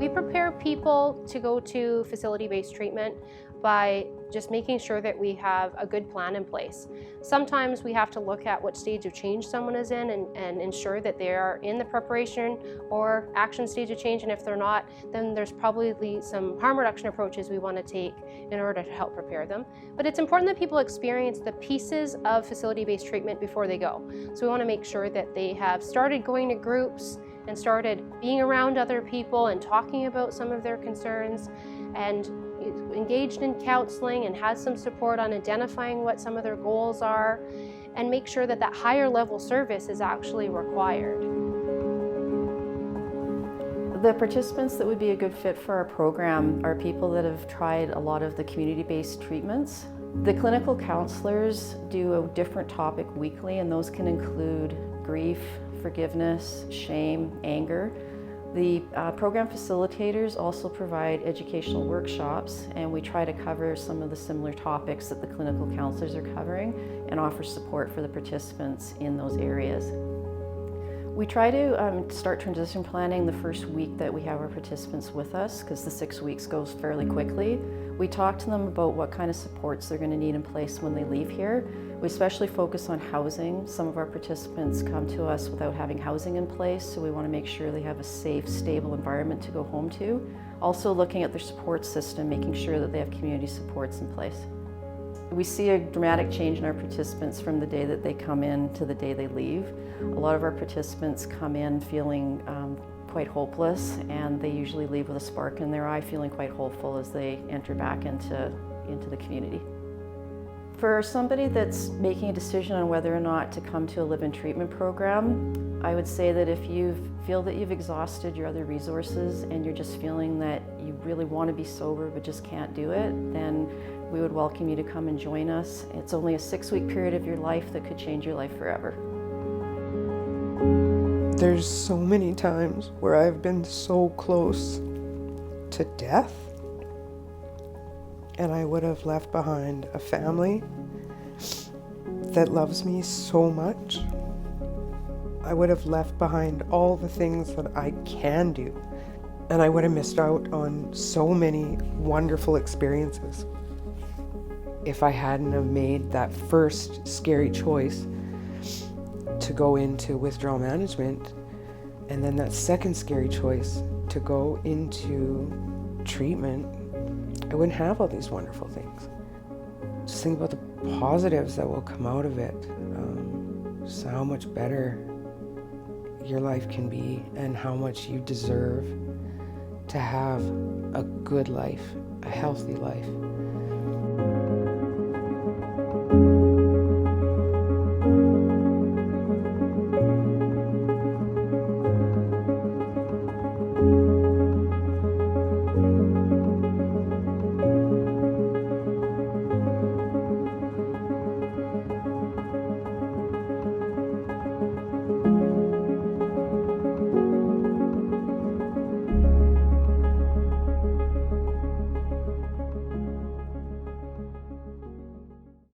We prepare people to go to facility-based treatment by just making sure that we have a good plan in place. Sometimes we have to look at what stage of change someone is in and ensure that they are in the preparation or action stage of change, and if they're not, then there's probably some harm reduction approaches we want to take in order to help prepare them. But it's important that people experience the pieces of facility-based treatment before they go. So we want to make sure that they have started going to groups and started being around other people and talking about some of their concerns, and engaged in counseling and has some support on identifying what some of their goals are, and make sure that that higher level service is actually required. The participants that would be a good fit for our program are people that have tried a lot of the community-based treatments. The clinical counselors do a different topic weekly, and those can include grief, forgiveness, shame, anger. The program facilitators also provide educational workshops, and we try to cover some of the similar topics that the clinical counselors are covering and offer support for the participants in those areas. We try to start transition planning the first week that we have our participants with us, because the 6 weeks goes fairly quickly. We talk to them about what kind of supports they're going to need in place when they leave here. We especially focus on housing. Some of our participants come to us without having housing in place, so we want to make sure they have a safe, stable environment to go home to. Also looking at their support system, making sure that they have community supports in place. We see a dramatic change in our participants from the day that they come in to the day they leave. A lot of our participants come in feeling quite hopeless, and they usually leave with a spark in their eye, feeling quite hopeful as they enter back into the community. For somebody that's making a decision on whether or not to come to a live-in treatment program, I would say that if you feel that you've exhausted your other resources and you're just feeling that you really want to be sober but just can't do it, then we would welcome you to come and join us. It's only a 6-week period of your life that could change your life forever. There's so many times where I've been so close to death, and I would have left behind a family that loves me so much. I would have left behind all the things that I can do, and I would have missed out on so many wonderful experiences if I hadn't have made that first scary choice to go into withdrawal management, and then that second scary choice to go into treatment. I wouldn't have all these wonderful things. Just think about the positives that will come out of it. Just how much better your life can be, and how much you deserve to have a good life, a healthy life.